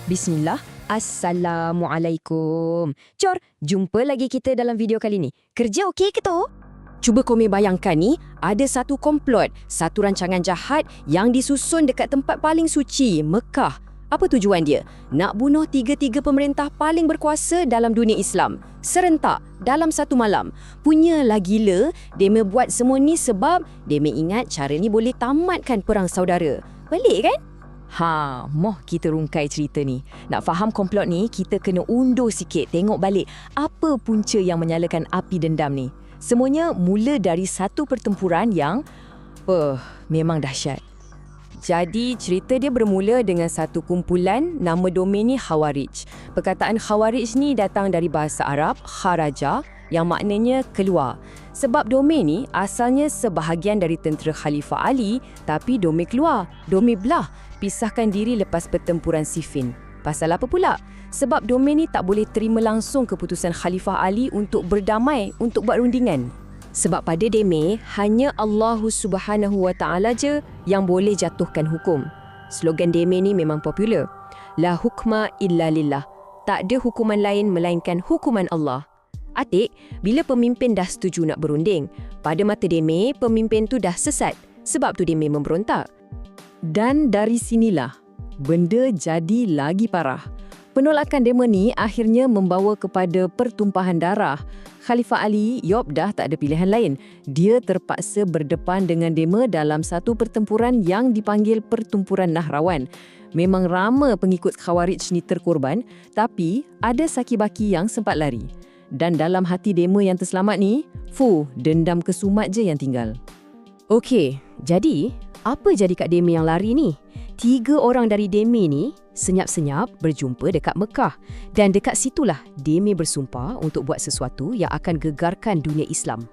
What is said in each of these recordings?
Bismillah. Assalamualaikum. Cor, jumpa lagi kita dalam video kali ni. Kerja okey ke tu? Cuba kau bayangkan ni, ada satu komplot, satu rancangan jahat yang disusun dekat tempat paling suci, Mekah. Apa tujuan dia? Nak bunuh tiga-tiga pemerintah paling berkuasa dalam dunia Islam. Serentak, dalam satu malam. Punyalah gila, Deme buat semua ni sebab Deme ingat cara ni boleh tamatkan perang saudara. Pelik kan? Moh kita rungkai cerita ni. Nak faham komplot ni, kita kena undur sikit, tengok balik apa punca yang menyalakan api dendam ni. Semuanya mula dari satu pertempuran yang memang dahsyat. Jadi cerita dia bermula dengan satu kumpulan, nama domain ni Khawarij. Perkataan Khawarij ni datang dari bahasa Arab kharaja yang maknanya keluar. Sebab domain ni asalnya sebahagian dari tentera Khalifah Ali, tapi domain keluar, domain belah, pisahkan diri lepas pertempuran Siffin. Pasal apa pula? Sebab domain ni tak boleh terima langsung keputusan Khalifah Ali untuk berdamai, untuk buat rundingan. Sebab pada Deme, hanya Allah Subhanahu Wa Taala je yang boleh jatuhkan hukum. Slogan Deme ni memang popular. La hukma illa lillah. Tak ada hukuman lain melainkan hukuman Allah. Atik, bila pemimpin dah setuju nak berunding, pada mata Deme, pemimpin tu dah sesat. Sebab tu Deme memberontak. Dan dari sinilah, benda jadi lagi parah. Penolakan Deme ni akhirnya membawa kepada pertumpahan darah. Khalifah Ali, dah tak ada pilihan lain. Dia terpaksa berdepan dengan Deme dalam satu pertempuran yang dipanggil Pertempuran Nahrawan. Memang ramai pengikut Khawarij ni terkorban, tapi ada saki-baki yang sempat lari. Dan dalam hati Deme yang terselamat ni, dendam kesumat je yang tinggal. Okey, jadi apa jadi kat Deme yang lari ni? 3 orang dari Deme ni senyap-senyap berjumpa dekat Mekah. Dan dekat situlah Deme bersumpah untuk buat sesuatu yang akan gegarkan dunia Islam.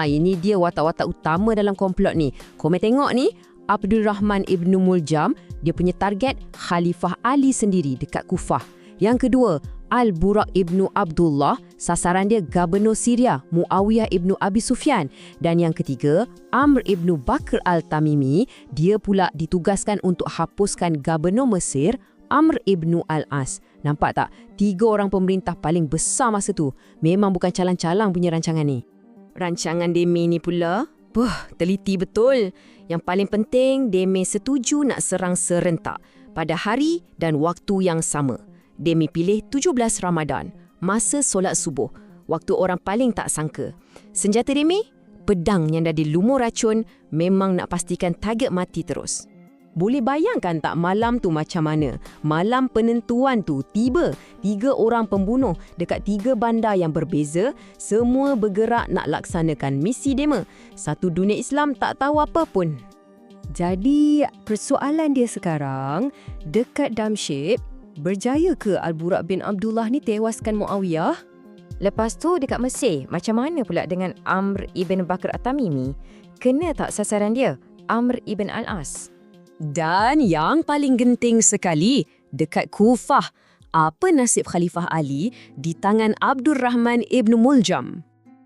Ini dia watak-watak utama dalam komplot ni. Kau tengok ni, Abdul Rahman Ibn Muljam, dia punya target Khalifah Ali sendiri dekat Kufah. Yang kedua, Al-Buraq Ibn Abdullah, sasaran dia Gubernur Syria Muawiyah Ibn Abi Sufyan. Dan yang ketiga, Amr Ibn Bakr Al-Tamimi, dia pula ditugaskan untuk hapuskan Gubernur Mesir Amr Ibn Al-As. Nampak tak? 3 orang pemerintah paling besar masa tu. Memang bukan calang-calang punya rancangan ni. Rancangan Deme ni pula, teliti betul. Yang paling penting, Deme setuju nak serang serentak pada hari dan waktu yang sama. Deme pilih 17 Ramadan, masa solat subuh, waktu orang paling tak sangka. Senjata Deme, pedang yang dah dilumur racun, memang nak pastikan target mati terus. Boleh bayangkan tak malam tu macam mana? Malam penentuan tu tiba, 3 orang pembunuh dekat 3 bandar yang berbeza, semua bergerak nak laksanakan misi Deme. Satu dunia Islam tak tahu apa pun. Jadi, persoalan dia sekarang, dekat Damsyik, berjaya ke Al-Buraq bin Abdullah ni tewaskan Muawiyah? Lepas tu dekat Mesir, macam mana pula dengan Amr ibn Bakr At-Tamimi? Kena tak sasaran dia, Amr ibn Al-As? Dan yang paling genting sekali, dekat Kufah, apa nasib Khalifah Ali di tangan Abdul Rahman ibn Muljam?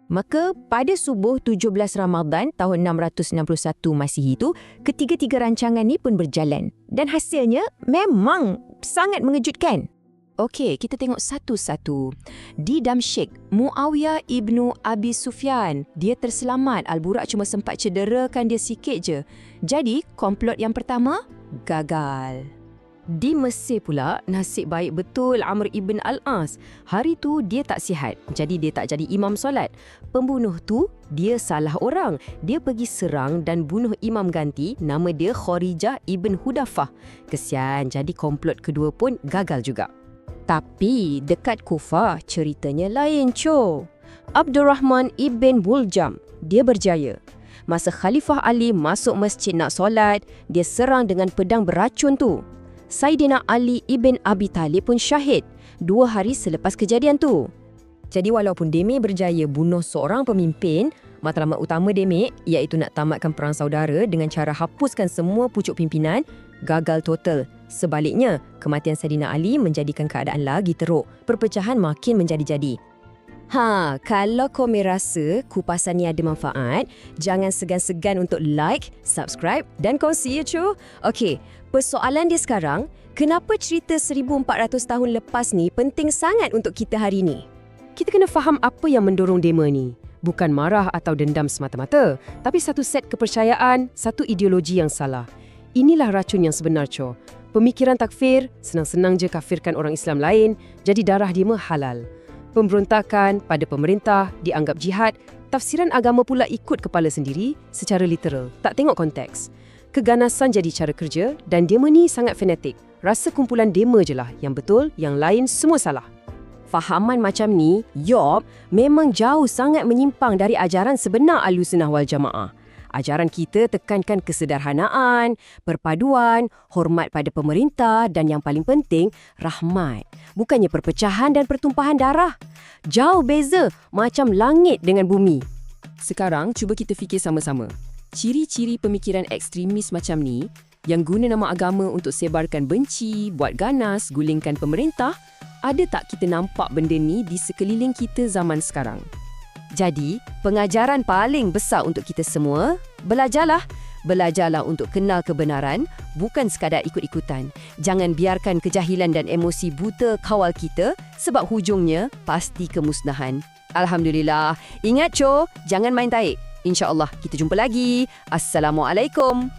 Maka pada subuh 17 Ramadan tahun 661 Masihi itu, ketiga-tiga rancangan ni pun berjalan. Dan hasilnya memang sangat mengejutkan. Okey, kita tengok satu-satu. Di Damsyik, Muawiyah ibnu Abi Sufyan, dia terselamat. Al-Buraq cuma sempat cederakan dia sikit je. Jadi, komplot yang pertama gagal. Di Mesir pula, nasib baik betul Amr ibn Al-As. Hari tu dia tak sihat, jadi dia tak jadi imam solat. Pembunuh tu, dia salah orang. Dia pergi serang dan bunuh imam ganti, nama dia Kharijah ibn Hudafah. Kesian, jadi komplot kedua pun gagal juga. Tapi dekat Kufah, ceritanya lain, Abdul Rahman ibn Muljam, dia berjaya. Masa Khalifah Ali masuk masjid nak solat, dia serang dengan pedang beracun tu. Saidina Ali ibn Abi Talib pun syahid 2 hari selepas kejadian tu. Jadi walaupun Deme berjaya bunuh seorang pemimpin, matlamat utama Deme iaitu nak tamatkan perang saudara dengan cara hapuskan semua pucuk pimpinan, gagal total. Sebaliknya, kematian Saidina Ali menjadikan keadaan lagi teruk. Perpecahan makin menjadi-jadi. Kalau kau merasa kupasan ni ada manfaat, jangan segan-segan untuk like, subscribe dan kongsi ya cu. Okey, persoalan dia sekarang, kenapa cerita 1400 tahun lepas ni penting sangat untuk kita hari ni? Kita kena faham apa yang mendorong dema ni. Bukan marah atau dendam semata-mata, tapi satu set kepercayaan, satu ideologi yang salah. Inilah racun yang sebenar, Co. Pemikiran takfir, senang-senang je kafirkan orang Islam lain, jadi darah dema halal. Pemberontakan pada pemerintah dianggap jihad, tafsiran agama pula ikut kepala sendiri secara literal, tak tengok konteks. Keganasan jadi cara kerja dan dema ni sangat fanatik. Rasa kumpulan dema je lah yang betul, yang lain semua salah. Fahaman macam ni, memang jauh sangat menyimpang dari ajaran sebenar Ahlussunnah wal Jamaah. Ajaran kita tekankan kesederhanaan, perpaduan, hormat pada pemerintah dan yang paling penting, rahmat. Bukannya perpecahan dan pertumpahan darah. Jauh beza, macam langit dengan bumi. Sekarang, cuba kita fikir sama-sama. Ciri-ciri pemikiran ekstremis macam ni, yang guna nama agama untuk sebarkan benci, buat ganas, gulingkan pemerintah, ada tak kita nampak benda ni di sekeliling kita zaman sekarang? Jadi, pengajaran paling besar untuk kita semua, belajarlah. Belajarlah untuk kenal kebenaran, bukan sekadar ikut-ikutan. Jangan biarkan kejahilan dan emosi buta kawal kita sebab hujungnya pasti kemusnahan. Alhamdulillah. Ingat, Co, jangan main taik. InsyaAllah kita jumpa lagi. Assalamualaikum.